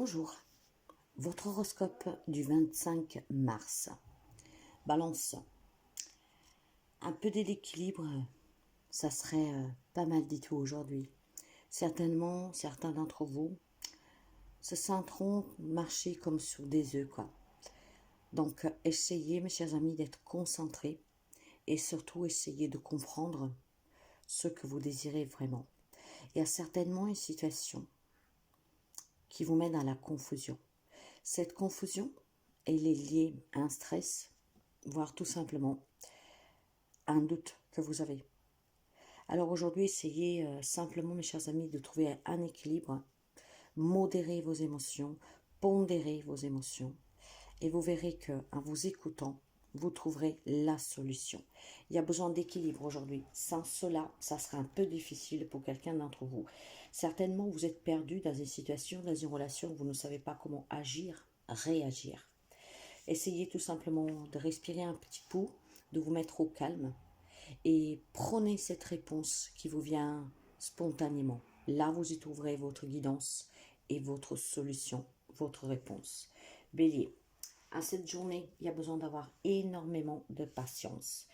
Bonjour, votre horoscope du 25 mars. Balance, un peu d'équilibre, ça serait pas mal du tout aujourd'hui. Certainement, certains d'entre vous se sentiront marcher comme sur des œufs, quoi. Donc, essayez, mes chers amis, d'être concentrés et surtout essayez de comprendre ce que vous désirez vraiment. Il y a certainement une situation qui vous met dans la confusion. Cette confusion, elle est liée à un stress, voire tout simplement un doute que vous avez. Alors aujourd'hui, essayez simplement, mes chers amis, de trouver un équilibre, modérer vos émotions, pondérer vos émotions, et vous verrez qu'en vous écoutant, vous trouverez la solution. Il y a besoin d'équilibre aujourd'hui. Sans cela, ça sera un peu difficile pour quelqu'un d'entre vous. Certainement, vous êtes perdu dans une situation, dans une relation où vous ne savez pas comment agir, réagir. Essayez tout simplement de respirer un petit peu, de vous mettre au calme et prenez cette réponse qui vous vient spontanément. Là, vous y trouverez votre guidance et votre solution, votre réponse. Bélier, à cette journée, il y a besoin d'avoir énormément de patience.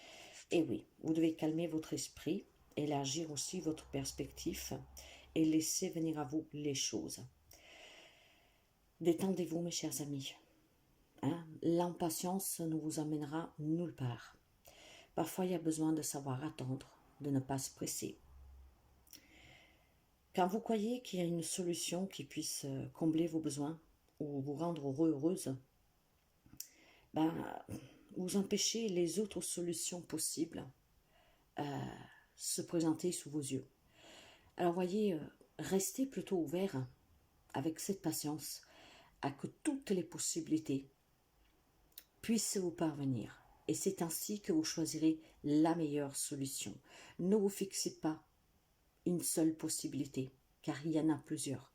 Et oui, vous devez calmer votre esprit, élargir aussi votre perspective et laisser venir à vous les choses. Détendez-vous, mes chers amis. L'impatience ne vous amènera nulle part. Parfois, il y a besoin de savoir attendre, de ne pas se presser. Quand vous croyez qu'il y a une solution qui puisse combler vos besoins ou vous rendre heureux, heureuse, vous empêchez les autres solutions possibles se présenter sous vos yeux. Alors voyez, restez plutôt ouvert avec cette patience à que toutes les possibilités puissent vous parvenir. Et c'est ainsi que vous choisirez la meilleure solution. Ne vous fixez pas une seule possibilité, car il y en a plusieurs.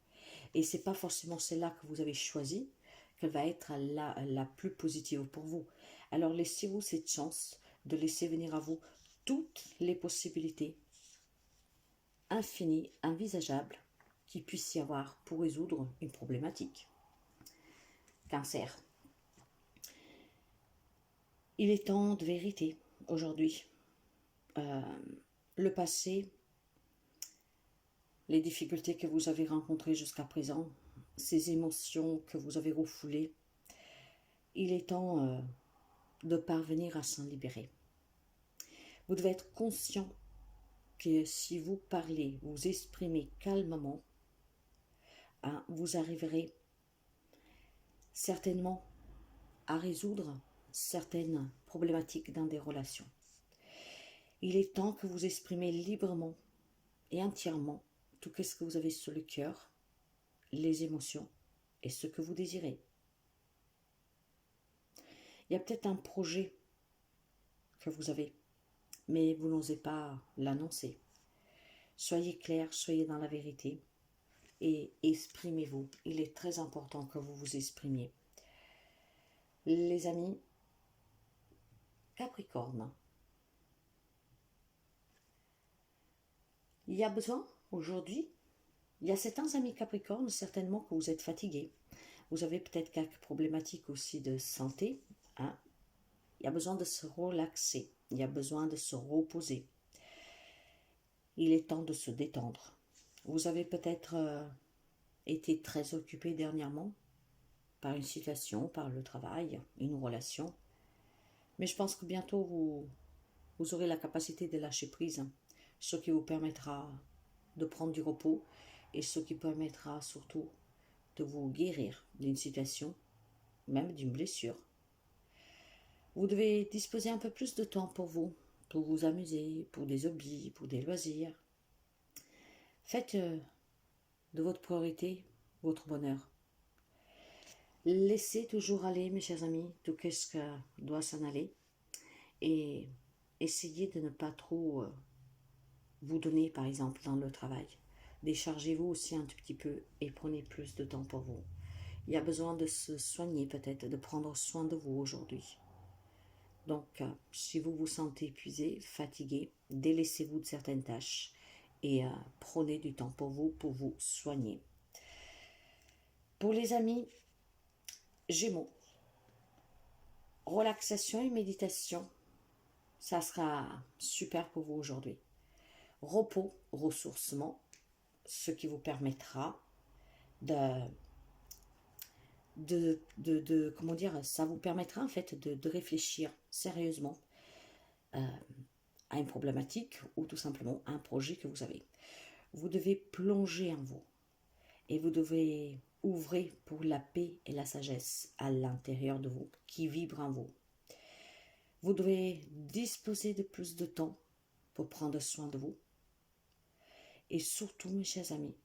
Et ce n'est pas forcément celle-là que vous avez choisie qu'elle va être la plus positive pour vous. Alors laissez-vous cette chance de laisser venir à vous toutes les possibilités infinies, envisageables, qu'il puisse y avoir pour résoudre une problématique. Cancer. Il est temps de vérité aujourd'hui. Le passé, les difficultés que vous avez rencontrées jusqu'à présent, ces émotions que vous avez refoulées, il est temps de parvenir à s'en libérer. Vous devez être conscient que si vous parlez, vous exprimez calmement, vous arriverez certainement à résoudre certaines problématiques dans des relations. Il est temps que vous exprimez librement et entièrement tout ce que vous avez sur le cœur, les émotions et ce que vous désirez. Il y a peut-être un projet que vous avez, mais vous n'osez pas l'annoncer. Soyez clair, soyez dans la vérité et exprimez-vous. Il est très important que vous vous exprimiez. Les amis, Capricorne, il y a besoin aujourd'hui, il y a certains amis Capricorne, certainement que vous êtes fatigués. Vous avez peut-être quelques problématiques aussi de santé. Il y a besoin de se relaxer, il y a besoin de se reposer. Il est temps de se détendre. Vous avez peut-être été très occupé dernièrement par une situation, par le travail, une relation. Mais je pense que bientôt vous aurez la capacité de lâcher prise, ce qui vous permettra de prendre du repos et ce qui permettra surtout de vous guérir d'une situation, même d'une blessure. Vous devez disposer un peu plus de temps pour vous amuser, pour des hobbies, pour des loisirs. Faites de votre priorité votre bonheur. Laissez toujours aller, mes chers amis, tout ce qui doit s'en aller. Et essayez de ne pas trop vous donner, par exemple, dans le travail. Déchargez-vous aussi un tout petit peu et prenez plus de temps pour vous. Il y a besoin de se soigner peut-être, de prendre soin de vous aujourd'hui. Donc, si vous vous sentez épuisé, fatigué, délaissez-vous de certaines tâches et prenez du temps pour vous soigner. Pour les amis Gémeaux, relaxation et méditation, ça sera super pour vous aujourd'hui. Repos, ressourcement, ce qui vous permettra comment dire, ça vous permettra en fait de réfléchir sérieusement à une problématique ou tout simplement à un projet que vous avez. Vous devez plonger en vous et vous devez ouvrir pour la paix et la sagesse à l'intérieur de vous qui vibre en vous. Vous devez disposer de plus de temps pour prendre soin de vous. Et surtout, mes chers amis,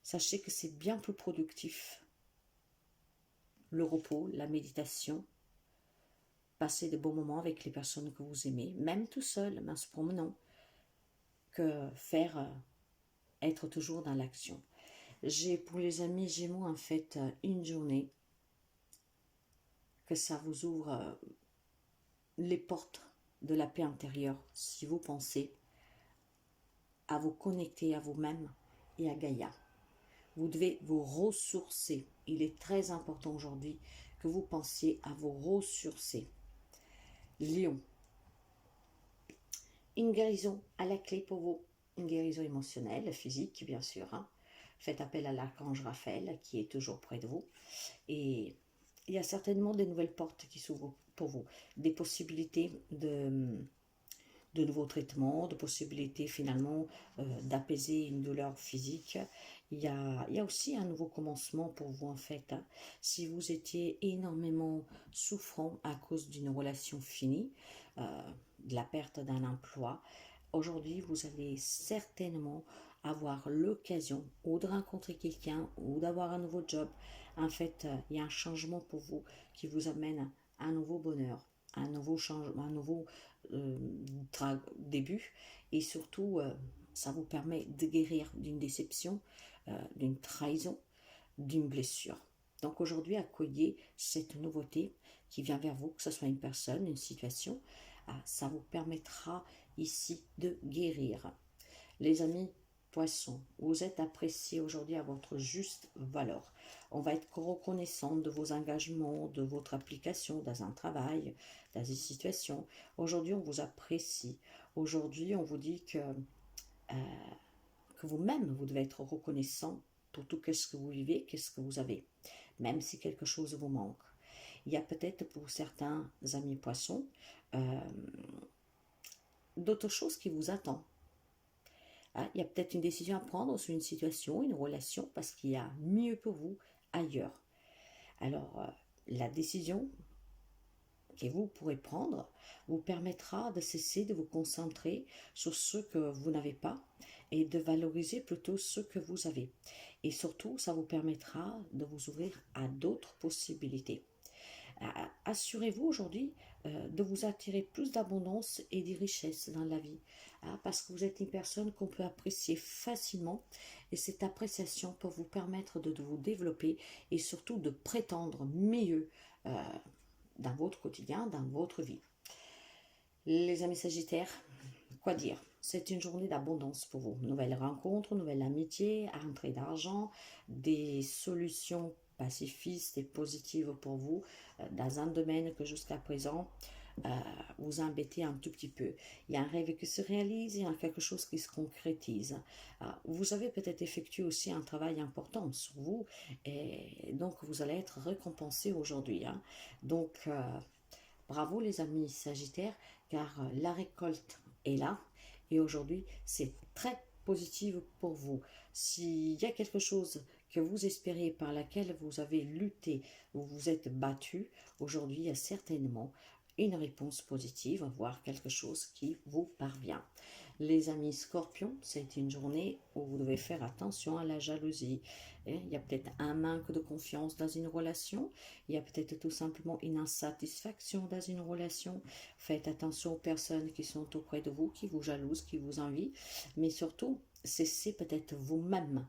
sachez que c'est bien plus productif le repos, la méditation, passer de bons moments avec les personnes que vous aimez, même tout seul, en se promenant, que faire être toujours dans l'action. J'ai pour les amis Gémeaux en fait une journée que ça vous ouvre les portes de la paix intérieure si vous pensez à vous connecter à vous-même et à Gaïa. Vous devez vous ressourcer. Il est très important aujourd'hui que vous pensiez à vous ressourcer. Lion. Une guérison à la clé pour vous. Une guérison émotionnelle, physique bien sûr. Faites appel à l'archange Raphaël qui est toujours près de vous. Et il y a certainement des nouvelles portes qui s'ouvrent pour vous. Des possibilités de nouveaux traitements, de possibilités finalement d'apaiser une douleur physique. Il y a aussi un nouveau commencement pour vous en fait. Si vous étiez énormément souffrant à cause d'une relation finie, de la perte d'un emploi, aujourd'hui vous allez certainement avoir l'occasion ou de rencontrer quelqu'un ou d'avoir un nouveau job. En fait, il y a un changement pour vous qui vous amène un nouveau bonheur, un nouveau changement, un nouveau début et surtout ça vous permet de guérir d'une déception, d'une trahison, d'une blessure. Donc aujourd'hui, accueillez cette nouveauté qui vient vers vous, que ce soit une personne, une situation, ça vous permettra ici de guérir. Les amis Poissons, vous êtes appréciés aujourd'hui à votre juste valeur. On va être reconnaissant de vos engagements, de votre application dans un travail, dans une situation. Aujourd'hui, on vous apprécie. Aujourd'hui, on vous dit que vous-même, vous devez être reconnaissant pour tout ce que vous vivez, qu'est-ce que vous avez, même si quelque chose vous manque. Il y a peut-être pour certains amis poissons d'autres choses qui vous attendent. Il y a peut-être une décision à prendre sur une situation, une relation, parce qu'il y a mieux pour vous ailleurs. Alors, la décision que vous pourrez prendre vous permettra de cesser de vous concentrer sur ce que vous n'avez pas et de valoriser plutôt ce que vous avez. Et surtout, ça vous permettra de vous ouvrir à d'autres possibilités. Assurez-vous aujourd'hui de vous attirer plus d'abondance et de richesse dans la vie, parce que vous êtes une personne qu'on peut apprécier facilement et cette appréciation peut vous permettre de vous développer et surtout de prétendre mieux dans votre quotidien, dans votre vie. Les amis Sagittaires, quoi dire? C'est une journée d'abondance pour vous. Nouvelles rencontres, nouvelle amitié, rentrée d'argent, des solutions pacifistes et positives pour vous dans un domaine que jusqu'à présent vous embêtez un tout petit peu. Il y a un rêve qui se réalise, il y a quelque chose qui se concrétise. Vous avez peut-être effectué aussi un travail important sur vous et donc vous allez être récompensé aujourd'hui. Donc bravo les amis Sagittaires, car la récolte est là et aujourd'hui c'est très positif pour vous. S'il y a quelque chose que vous espériez, par laquelle vous avez lutté, vous vous êtes battu, aujourd'hui il y a certainement une réponse positive, voire quelque chose qui vous parvient. Les amis Scorpions, c'est une journée où vous devez faire attention à la jalousie. Il y a peut-être un manque de confiance dans une relation, il y a peut-être tout simplement une insatisfaction dans une relation. Faites attention aux personnes qui sont auprès de vous, qui vous jalousent, qui vous envient, mais surtout, cessez peut-être vous-même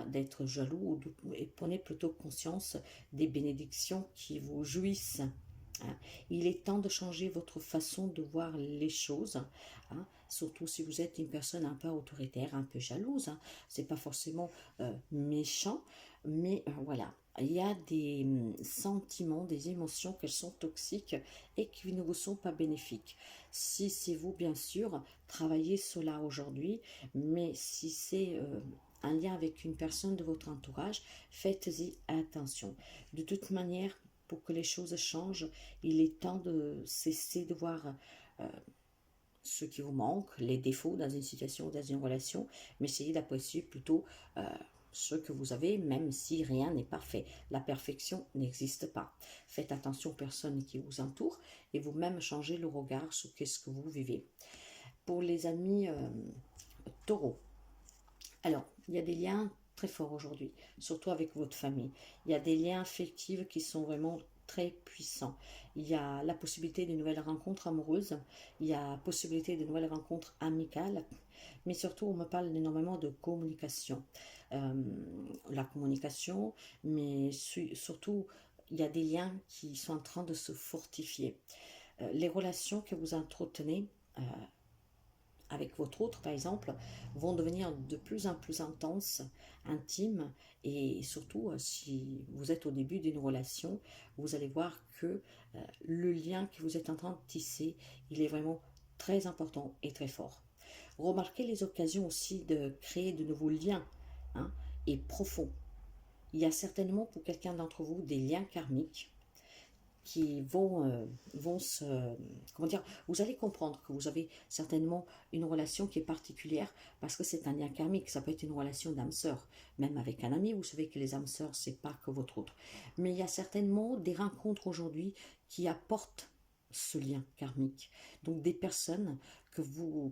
d'être jaloux et prenez plutôt conscience des bénédictions qui vous jouissent. hein. Il est temps de changer votre façon de voir les choses, hein, surtout si vous êtes une personne un peu autoritaire, un peu jalouse, hein. C'est pas forcément méchant, mais voilà. Il y a des sentiments, des émotions qui sont toxiques et qui ne vous sont pas bénéfiques. Si c'est vous, bien sûr, travaillez cela aujourd'hui, mais si c'est un lien avec une personne de votre entourage, faites-y attention. De toute manière, pour que les choses changent, il est temps de cesser de voir ce qui vous manque, les défauts dans une situation ou dans une relation, mais essayez d'apprécier plutôt euh, ce que vous avez, même si rien n'est parfait. La perfection n'existe pas. Faites attention aux personnes qui vous entourent et vous-même changez le regard sur qu'est-ce que vous vivez. Pour les amis taureaux, alors, il y a des liens très forts aujourd'hui, surtout avec votre famille. Il y a des liens affectifs qui sont vraiment très puissants. Il y a la possibilité de nouvelles rencontres amoureuses, il y a la possibilité de nouvelles rencontres amicales, mais surtout, on me parle énormément de communication. Euh, la communication, mais surtout, il y a des liens qui sont en train de se fortifier. Les relations que vous entretenez, avec votre autre, par exemple, vont devenir de plus en plus intenses, intimes, et surtout, si vous êtes au début d'une relation, vous allez voir que le lien que vous êtes en train de tisser, il est vraiment très important et très fort. Remarquez les occasions aussi de créer de nouveaux liens, hein, et profonds. Il y a certainement pour quelqu'un d'entre vous des liens karmiques qui vont se... Comment dire? Vous allez comprendre que vous avez certainement une relation qui est particulière parce que c'est un lien karmique. Ça peut être une relation d'âme sœur. Même avec un ami, vous savez que les âmes sœurs, c'est pas que votre autre. Mais il y a certainement des rencontres aujourd'hui qui apportent ce lien karmique. Donc des personnes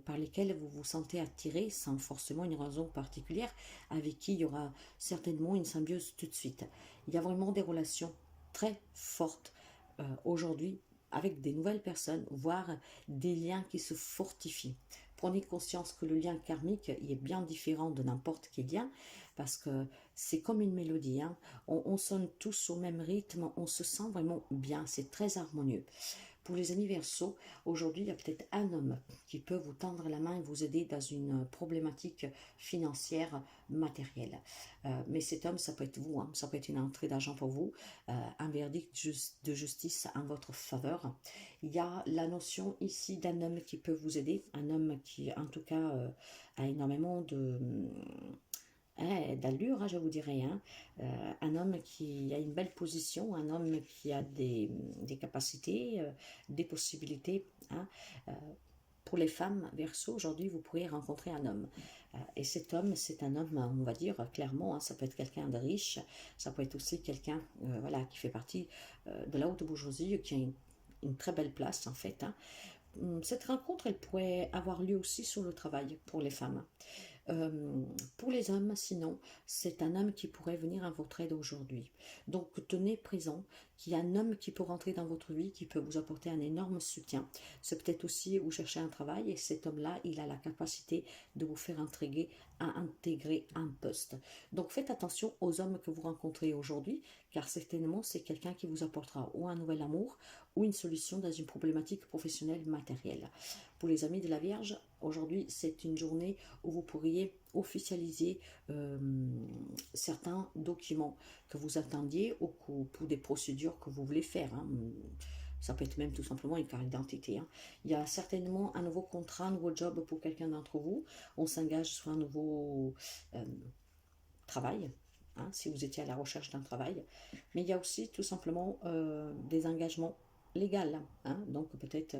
par lesquelles vous vous sentez attiré sans forcément une raison particulière, avec qui il y aura certainement une symbiose tout de suite. Il y a vraiment des relations très fortes aujourd'hui avec des nouvelles personnes, voire des liens qui se fortifient. Prenez conscience que le lien karmique il est bien différent de n'importe quel lien, parce que c'est comme une mélodie, hein. On sonne tous au même rythme, on se sent vraiment bien, c'est très harmonieux. Pour les amis Verseaux, aujourd'hui, il y a peut-être un homme qui peut vous tendre la main et vous aider dans une problématique financière, matérielle. Mais cet homme, ça peut être vous, hein, ça peut être une entrée d'argent pour vous, un verdict de justice en votre faveur. Il y a la notion ici d'un homme qui peut vous aider, un homme qui, en tout cas, a énormément d'allure, hein, je vous dirais, hein. Un homme qui a une belle position, un homme qui a des capacités, des possibilités, hein. Euh, pour les femmes Verseau, aujourd'hui, vous pourriez rencontrer un homme. Et cet homme, c'est un homme, on va dire clairement, hein, ça peut être quelqu'un de riche, ça peut être aussi quelqu'un voilà, qui fait partie de la haute bourgeoisie, qui a une très belle place en fait, hein. Cette rencontre, elle pourrait avoir lieu aussi sur le travail pour les femmes. Pour les hommes, sinon, c'est un homme qui pourrait venir à votre aide aujourd'hui. Donc, tenez présent qu'il y a un homme qui peut rentrer dans votre vie, qui peut vous apporter un énorme soutien. C'est peut-être aussi vous cherchez un travail et cet homme-là, il a la capacité de vous faire intégrer un poste. Donc, faites attention aux hommes que vous rencontrez aujourd'hui, car certainement, c'est quelqu'un qui vous apportera ou un nouvel amour ou une solution dans une problématique professionnelle matérielle. Pour les amis de la Vierge, aujourd'hui, c'est une journée où vous pourriez officialiser certains documents que vous attendiez ou pour des procédures que vous voulez faire, hein. Ça peut être même tout simplement une carte d'identité, hein. Il y a certainement un nouveau contrat, un nouveau job pour quelqu'un d'entre vous. On s'engage sur un nouveau travail, hein, si vous étiez à la recherche d'un travail. Mais il y a aussi tout simplement des engagements légaux, hein. Donc peut-être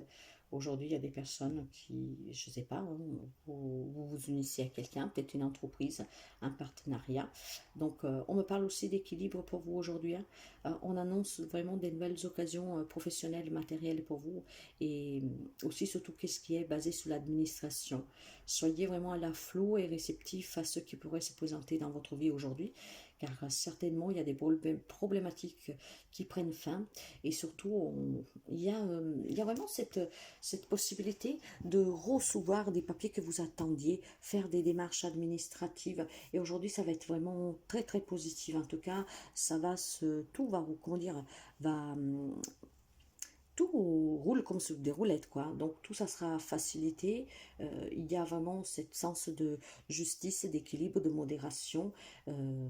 aujourd'hui il y a des personnes qui, je ne sais pas, hein, vous unissez à quelqu'un, peut-être une entreprise, un partenariat. Donc on me parle aussi d'équilibre pour vous aujourd'hui, hein. On annonce vraiment des nouvelles occasions professionnelles, matérielles pour vous, et aussi surtout qu'est-ce qui est basé sur l'administration. Soyez vraiment à la flot et réceptif à ce qui pourrait se présenter dans votre vie aujourd'hui, car certainement il y a des problématiques qui prennent fin, et surtout il y a vraiment cette possibilité de recevoir des papiers que vous attendiez, faire des démarches administratives, et aujourd'hui ça va être vraiment très très positif. En tout cas, tout va, comment dire, va tout roule comme sur des roulettes, quoi. Donc tout ça sera facilité. Il y a vraiment ce sens de justice, d'équilibre, de modération. Euh,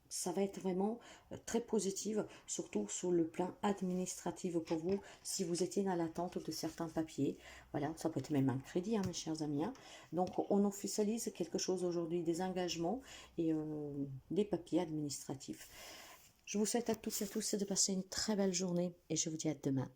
Ça va être vraiment très positif, surtout sur le plan administratif pour vous, si vous étiez dans l'attente de certains papiers. Voilà, ça peut être même un crédit, hein, mes chers amis, hein. Donc on officialise quelque chose aujourd'hui, des engagements et des papiers administratifs. Je vous souhaite à toutes et à tous de passer une très belle journée et je vous dis à demain.